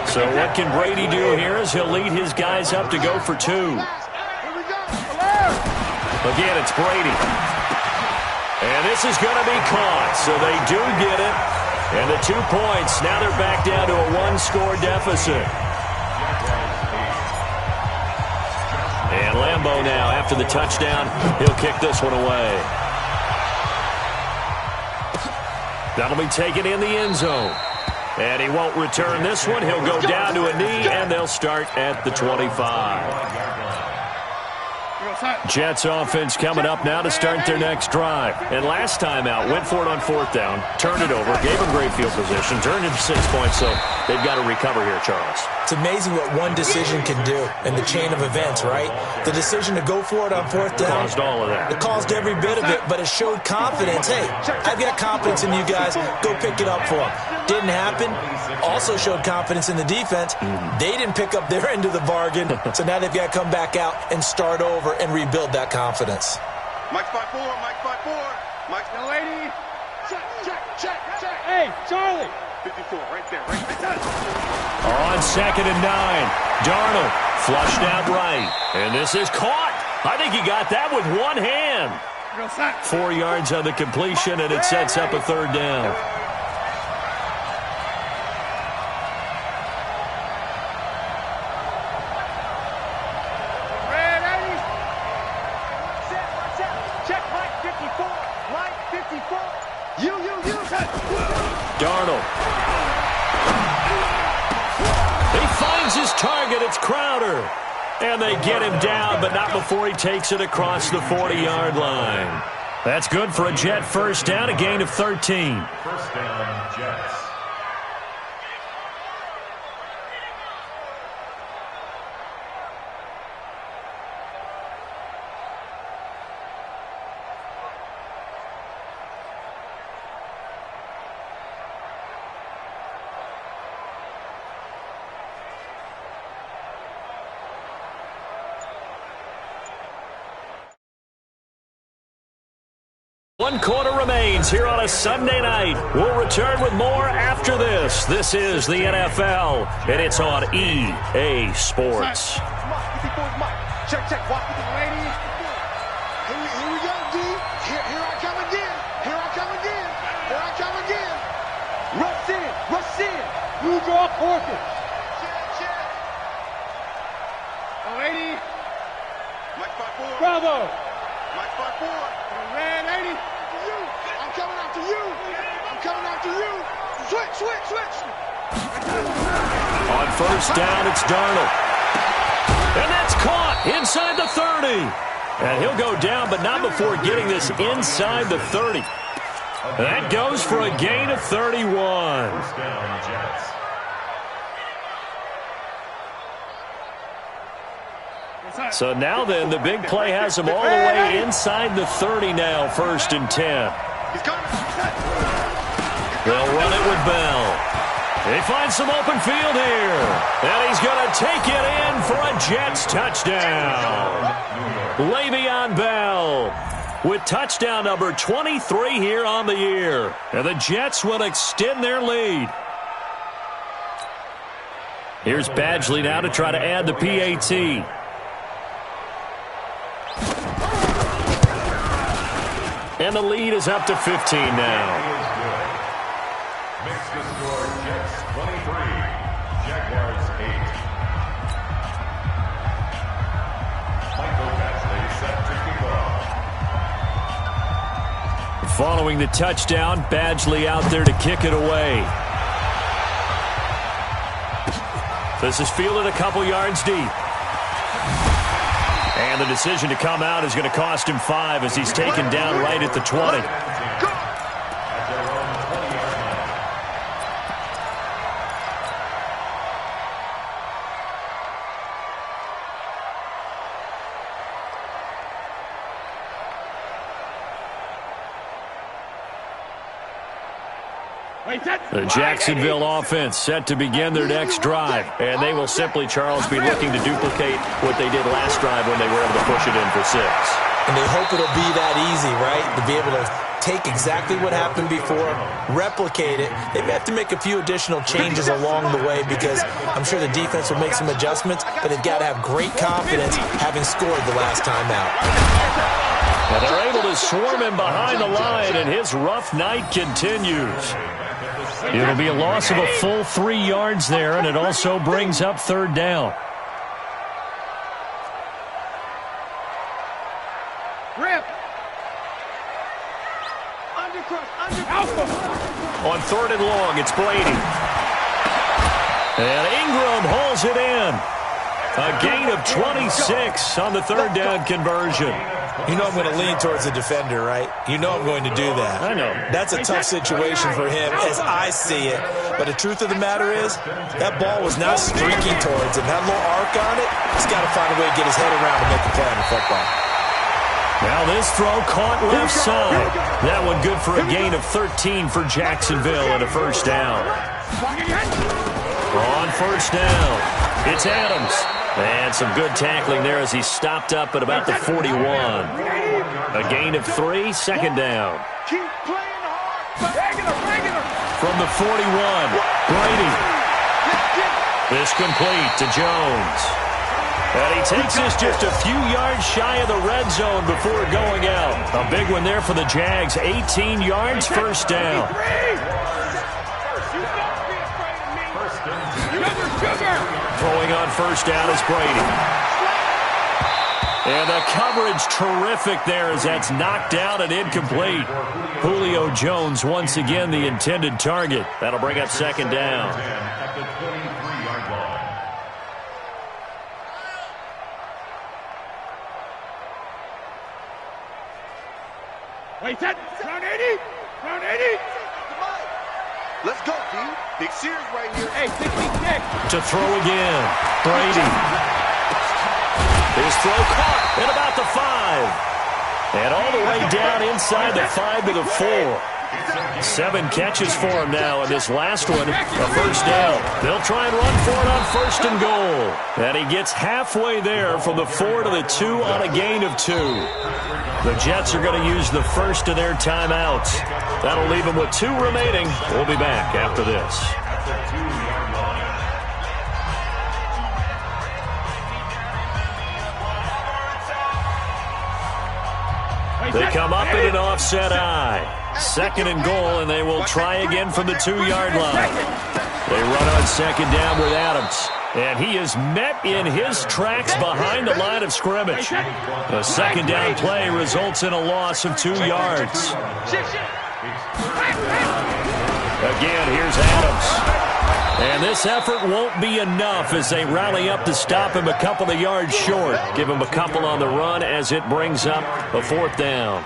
So what can Brady do here as he'll lead his guys up to go for 2. Again, it's Brady. And this is going to be caught. So they do get it. And the 2 points. Now they're back down to a 1-score deficit. And Lambeau now, after the touchdown, he'll kick this one away. That'll be taken in the end zone. And he won't return this one. He'll go down to a knee, and they'll start at the 25. Jets offense coming up now to start their next drive. And last time out, went for it on 4th down, turned it over, gave them great field position, turned it to 6 points, so they've got to recover here, Charles. It's amazing what one decision can do in the chain of events, right? The decision to go for it on 4th down. Caused all of that. It caused every bit of it, but it showed confidence. Hey, I've got confidence in you guys. Go pick it up for them. Didn't happen. Also showed confidence in the defense. They didn't pick up their end of the bargain, so now they've got to come back out and start over and rebuild that confidence. Mike 5-4. Mike the lady. Check. Hey, Charlie. 54, right there. On 2nd and 9, Darnold flushed out right. And this is caught. I think he got that with one hand. 4 yards on the completion, and it sets up a 3rd down. Darnold. He finds his target. It's Crowder. And they get him down, but not before he takes it across the 40-yard line. That's good for a Jet first down, a gain of 13. First down, Jets. One quarter remains here on a Sunday night. We'll return with more after this. This is the NFL, and it's on EA Sports. Check. Watch the lady. Here we go, D. Here I come again. Rush in. You draw quarters. The lady. Mike 5-4. Bravo. Mike 5-4. Red 80. I'm coming after you. Switch. On first down, it's Darnold. And that's caught inside the 30. And he'll go down, but not before getting this inside the 30. That goes for a gain of 31. First down, Jets. So now then, the big play has them all the way inside the 30 now, 1st and 10. They'll run it with Bell. He finds some open field here. And he's going to take it in for a Jets touchdown. Le'Veon Bell with touchdown number 23 here on the year. And the Jets will extend their lead. Here's Badgley now to try to add the PAT. And the lead is up to 15 now. Makes the score Jets 23, Jaguars 8. Michael Badgley set to kick off. Following the touchdown, Badgley out there to kick it away. This is fielded a couple yards deep. And the decision to come out is going to cost him 5 as he's taken down right at the 20. The Jacksonville offense set to begin their next drive. And they will simply, Charles, be looking to duplicate what they did last drive when they were able to push it in for 6. And they hope it'll be that easy, right? To be able to take exactly what happened before, replicate it. They may have to make a few additional changes along the way because I'm sure the defense will make some adjustments, but they've got to have great confidence having scored the last time out. And they're able to swarm him behind the line, and his rough night continues. It'll be a loss of a full 3 yards there, and it also brings up 3rd down. Rip. On 3rd and long, it's Brady. And Ingram hauls it in. A gain of 26 on the 3rd down conversion. You know I'm going to lean towards the defender, right? You know I'm going to do that. I know. That's a tough situation for him as I see it. But the truth of the matter is, that ball was not streaking towards him. That little arc on it, he's got to find a way to get his head around and make a play on the football. Now this throw caught left side. That one good for a gain of 13 for Jacksonville and a 1st down. On 1st down, it's Adams. And some good tackling there as he stopped up at about the 41. A gain of 3, 2nd down. Keep playing hard. From the 41, Brady. This complete to Jones. And he takes this just a few yards shy of the red zone before going out. A big one there for the Jags. 18 yards, 1st down. Throwing on 1st down is Brady. And the coverage terrific there as that's knocked down and incomplete. Julio Jones once again the intended target. That'll bring up 2nd down. At the 23-yard line. Wait, that round 80? Round 80? Let's go, D. Big series right here. Hey, 66. To throw again. Brady. His throw caught at about the 5. And all the way down inside the 5 to the 4. 7 catches for him now, and this last one, a 1st down. They'll try and run for it on 1st and goal. And he gets halfway there from the 4 to the 2 on a gain of 2. The Jets are going to use the first of their timeouts. That'll leave them with 2 remaining. We'll be back after this. They come up in an offset eye. 2nd and goal, and they will try again from the 2-yard line. They run on 2nd down with Adams. And he is met in his tracks behind the line of scrimmage. The 2nd down play results in a loss of 2 yards. Again, here's Adams. And this effort won't be enough as they rally up to stop him a couple of yards short. Give him a couple on the run as it brings up a 4th down.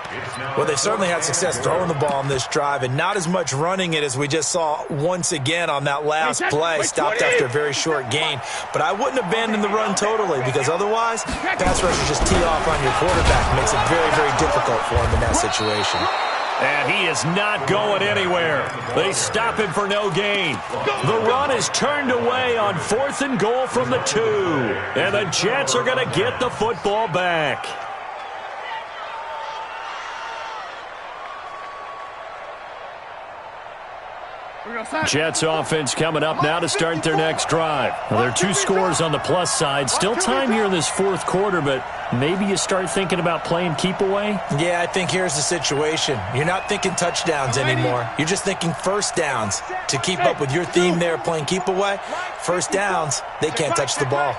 Well, they've certainly had success throwing the ball on this drive and not as much running it as we just saw once again on that last play. Stopped after a very short gain. But I wouldn't abandon the run totally because otherwise, pass rushers just tee off on your quarterback. Makes it very, very difficult for him in that situation. And he is not going anywhere. They stop him for no gain. The run is turned away on 4th and goal from the 2. And the Jets are going to get the football back. Jets offense coming up now to start their next drive. Now, there are 2 scores on the plus side. Still time here in this 4th quarter, but maybe you start thinking about playing keep away? Yeah, I think here's the situation. You're not thinking touchdowns anymore. You're just thinking first downs. To keep up with your theme there, playing keep away, first downs, they can't touch the ball.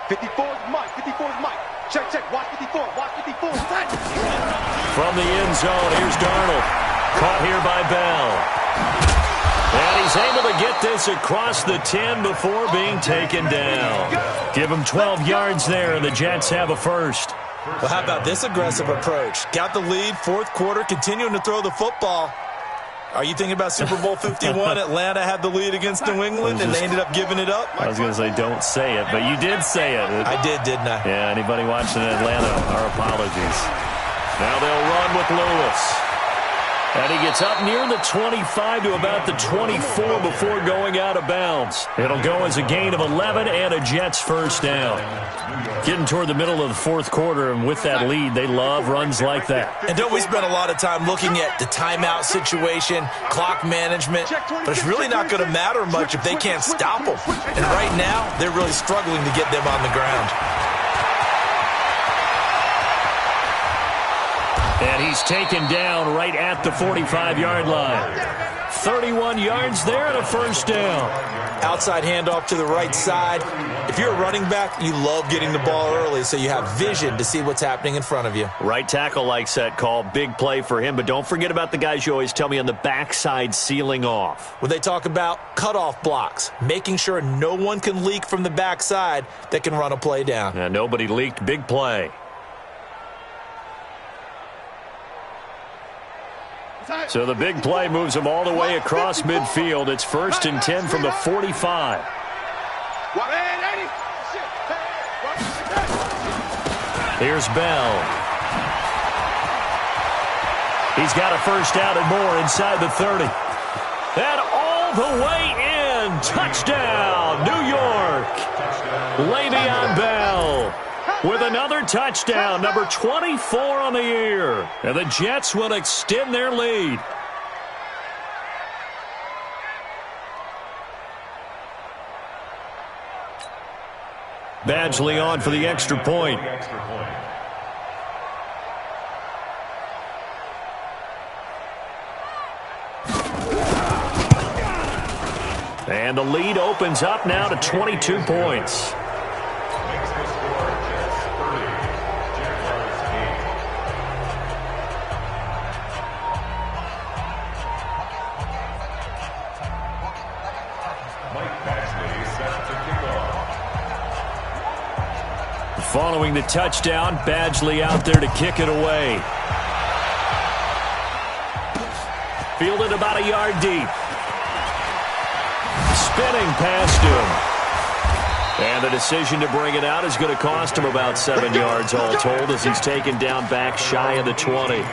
54 is Mike. 54 is Mike. Check, check. Watch 54. Watch 54. From the end zone, here's Darnold. Caught here by Bell. And he's able to get this across the 10 before being taken down. Give him 12 yards there, and the Jets have a first. Well, how about this aggressive approach? Got the lead, 4th quarter, continuing to throw the football. Are you thinking about Super Bowl 51? Atlanta had the lead against New England, and they ended up giving it up? I was going to say don't say it, but you did say it. I did, didn't I? Yeah, anybody watching in Atlanta, our apologies. Now they'll run with Lewis. And he gets up near the 25 to about the 24 before going out of bounds. It'll go as a gain of 11 and a Jets first down. Getting toward the middle of the 4th quarter, and with that lead, they love runs like that. And don't we spend a lot of time looking at the timeout situation, clock management, but it's really not going to matter much if they can't stop them. And right now, they're really struggling to get them on the ground. And he's taken down right at the 45-yard line. 31 yards there and a first down. Outside handoff to the right side. If you're a running back, you love getting the ball early so you have vision to see what's happening in front of you. Right tackle likes that call. Big play for him. But don't forget about the guys you always tell me on the backside sealing off. When they talk about cutoff blocks, making sure no one can leak from the backside that can run a play down. And nobody leaked. Big play. So the big play moves them all the way across midfield. It's 1st and 10 from the 45. Here's Bell. He's got a first down and more inside the 30. And all the way in. Touchdown, New York. Le'Veon Bell with another touchdown, number 24 on the year. And the Jets will extend their lead. Badgley on for the extra point. And the lead opens up now to 22 points. Following the touchdown, Badgley out there to kick it away. Fielded about a yard deep. Spinning past him. And the decision to bring it out is going to cost him about 7 yards all told as he's taken down back shy of the 20.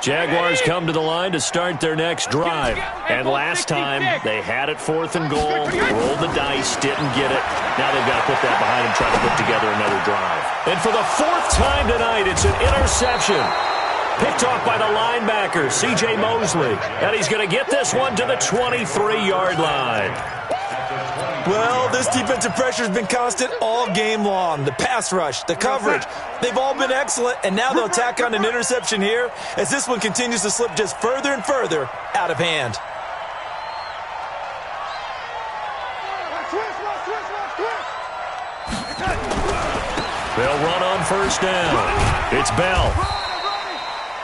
Jaguars come to the line to start their next drive. And last time, they had it 4th and goal, rolled the dice, didn't get it. Now they've got to put that behind them, try to put together another drive. And for the 4th time tonight, it's an interception. Picked off by the linebacker, C.J. Mosley. And he's going to get this one to the 23-yard line. Well, this defensive pressure has been constant all game long. The pass rush, the coverage, they've all been excellent, and now they'll tack on an interception here as this one continues to slip just further and further out of hand. They'll run on first down. It's Bell.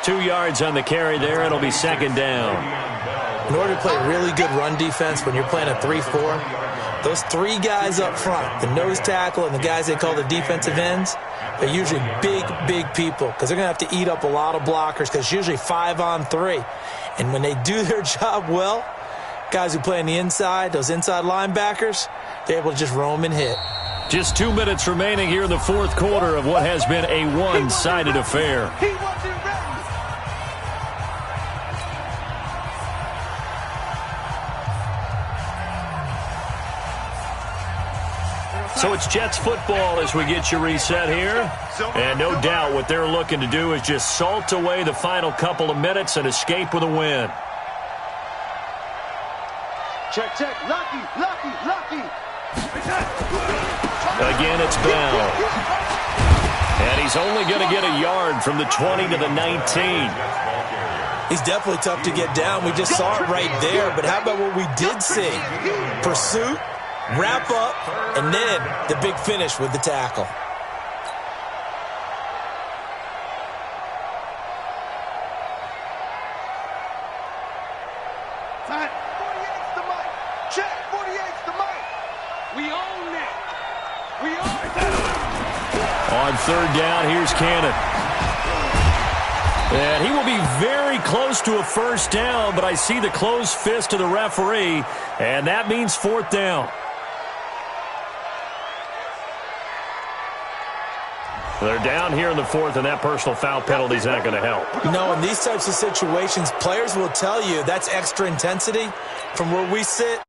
2 yards on the carry there. It'll be second down. In order to play really good run defense when you're playing a 3-4, those 3 guys up front, the nose tackle and the guys they call the defensive ends, they're usually big, big people because they're going to have to eat up a lot of blockers because it's usually 5-on-3. And when they do their job well, guys who play on the inside, those inside linebackers, they're able to just roam and hit. Just 2 minutes remaining here in the fourth quarter of what has been a one-sided affair. He wasn't ready. So it's Jets football as we get you reset here. And no doubt what they're looking to do is just salt away the final couple of minutes and escape with a win. Check, check. Lucky, lucky, lucky. Again, it's Bell. And he's only going to get a yard from the 20 to the 19. He's definitely tough to get down. We just saw it right there. But how about what we did see? Pursuit, wrap up, and then the big finish with the tackle. Time. 48's the mic. Check, 48's the mic. We own that. We own that. On third down, here's Cannon. And he will be very close to a first down, but I see the closed fist of the referee, and that means fourth down. They're down here in the fourth, and that personal foul penalty is not going to help. No, in these types of situations, players will tell you that's extra intensity. From where we sit,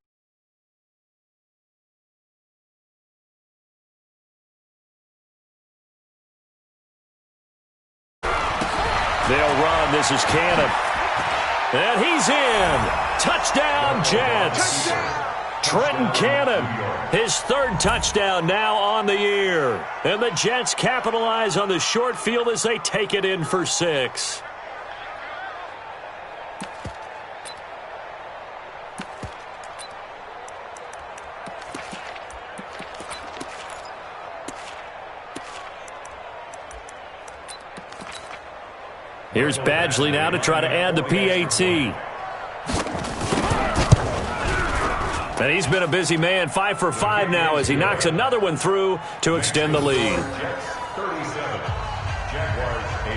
they'll run. This is Cannon. And he's in. Touchdown, Jets. Trenton Cannon, his third touchdown now on the year. And the Jets capitalize on the short field as they take it in for 6. Here's Badgley now to try to add the PAT. And he's been a busy man, 5 for 5 now as he knocks another one through to extend the lead. Jets 37, Jaguars 8.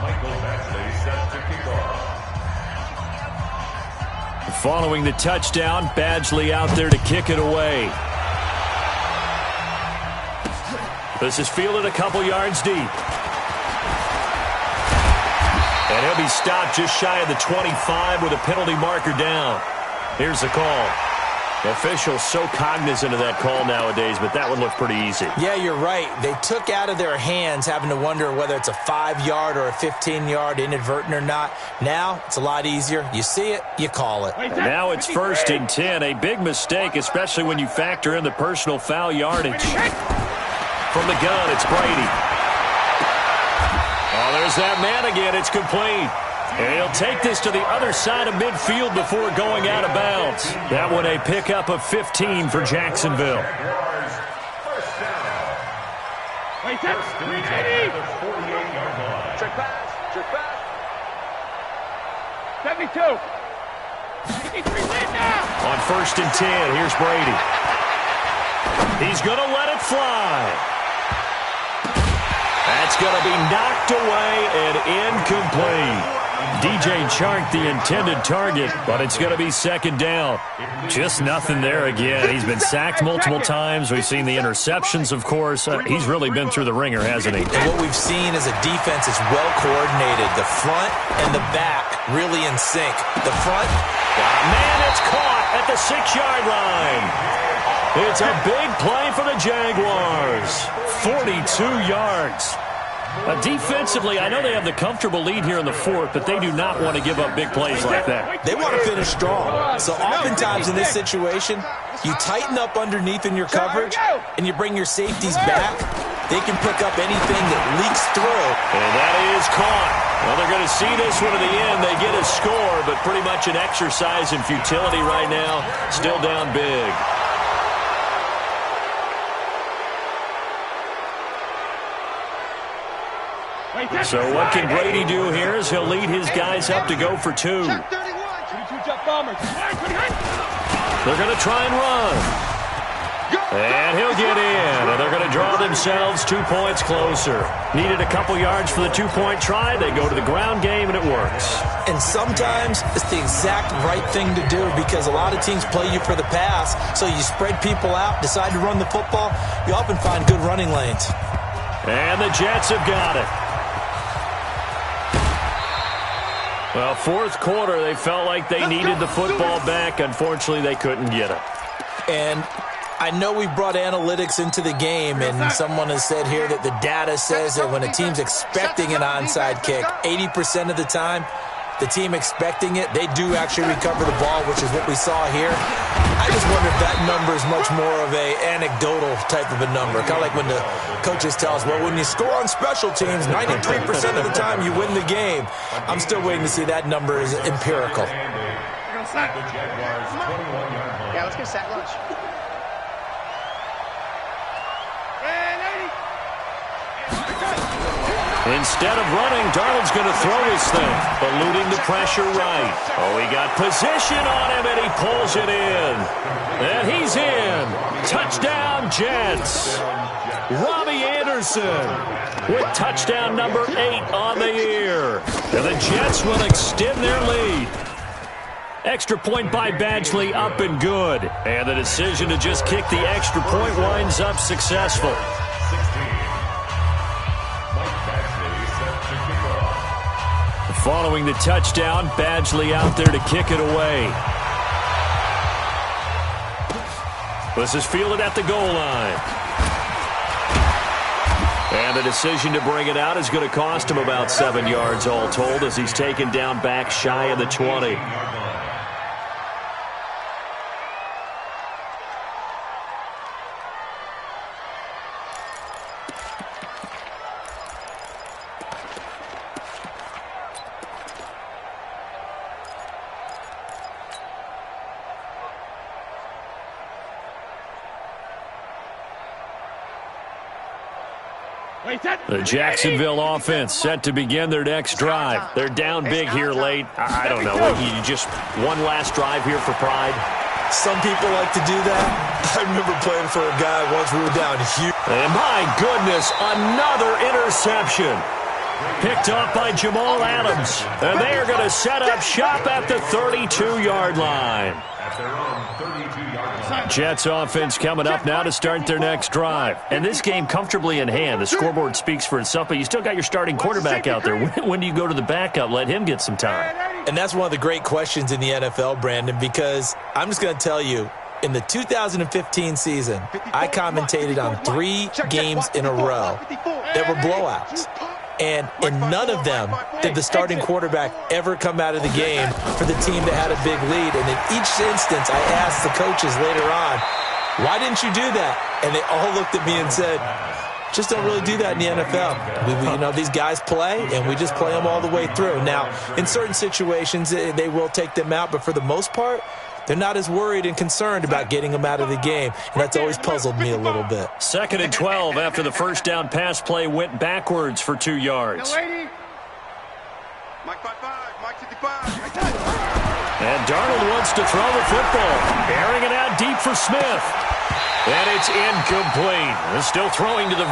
Michael Badgley set to kick off. Following the touchdown, Badgley out there to kick it away. This is fielded a couple yards deep. And he'll be stopped just shy of the 25 with a penalty marker down. Here's the call. Officials so cognizant of that call nowadays, but that would look pretty easy. yeah, you're right. They took out of their hands having to wonder whether it's a 5-yard or a 15-yard inadvertent or not. Now, it's a lot easier. You see it, you call it. And now it's 1st and 10. A big mistake, especially when you factor in the personal foul yardage. From the gun, it's Brady. Oh, there's that man again. It's complete. And he'll take this to the other side of midfield before going out of bounds. That one a pickup of 15 for Jacksonville. First down. Wait, First and 10 at the 48-yard line. Check pass. Check pass. 72. 83 lead now. On 1st and 10, here's Brady. He's going to let it fly. That's going to be knocked away and incomplete. DJ Chark, the intended target, but it's going to be second down. Just nothing there again. He's been sacked multiple times. We've seen the interceptions, of course. He's really been through the ringer, hasn't he? And what we've seen is a defense is well coordinated. The front and the back really in sync. The front. Man, it's caught at the 6-yard line. It's a big play for the Jaguars. 42 yards. Defensively, I know they have the comfortable lead here in the fourth, but they do not want to give up big plays like that. They want to finish strong. So oftentimes in this situation, you tighten up underneath in your coverage, and you bring your safeties back, they can pick up anything that leaks through. And that is caught. Well, they're going to see this one to the end. They get a score, but pretty much an exercise in futility right now. Still down big. So what can Brady do here as he'll lead his guys up to go for two. They're going to try and run. And he'll get in. And they're going to draw themselves 2 points closer. Needed a couple yards for the two-point try. They go to the ground game, and it works. And sometimes it's the exact right thing to do because a lot of teams play you for the pass. So you spread people out, decide to run the football. You often find good running lanes. And the Jets have got it. Well, fourth quarter, they felt like they needed the football back. Unfortunately, they couldn't get it. And I know we brought analytics into the game, and someone has said here that the data says that when a team's expecting an onside kick, 80% of the time, the team expecting it, they do actually recover the ball, which is what we saw here. I just wonder if that number is much more of a anecdotal type of a number. Kind of like when the coaches tell us, well, when you score on special teams, 93% of the time you win the game. I'm still waiting to see that number is empirical. Yeah, let's get sack lunch. Instead of running, Darnold's going to throw his thing, eluding the pressure right. Oh, he got position on him, and he pulls it in. And he's in. Touchdown, Jets. Robbie Anderson with touchdown number 8 on the year. And the Jets will extend their lead. Extra point by Badgley, up and good. And the decision to just kick the extra point winds up successful. Following the touchdown, Badgley out there to kick it away. This is fielded at the goal line. And the decision to bring it out is going to cost him about 7 yards all told as he's taken down back shy of the 20. The Jacksonville offense set to begin their next drive. They're down big here late. I don't know. You just one last drive here for pride? Some people like to do that. I remember playing for a guy once we were down huge. And my goodness, another interception. Picked off by Jamal Adams. And they are going to set up shop at the 32-yard line. Jets offense coming up now to start their next drive. And this game comfortably in hand. The scoreboard speaks for itself, but you still got your starting quarterback out there. When do you go to the backup? Let him get some time. And that's one of the great questions in the NFL, Brandon, because I'm just going to tell you, in the 2015 season, I commentated on 3 games in a row that were blowouts. And in none of them did the starting quarterback ever come out of the game for the team that had a big lead. And in each instance, I asked the coaches later on, why didn't you do that? And they all looked at me and said, just don't really do that in the NFL. These guys play, and we just play them all the way through. Now, in certain situations, they will take them out, but for the most part, they're not as worried and concerned about getting them out of the game, and that's always puzzled me a little bit. 2nd and 12 after the first down pass play went backwards for 2 yards. Mike 5-5, Mike 55. And Darnold wants to throw the football, airing it out deep for Smith. And it's incomplete. They're still throwing to the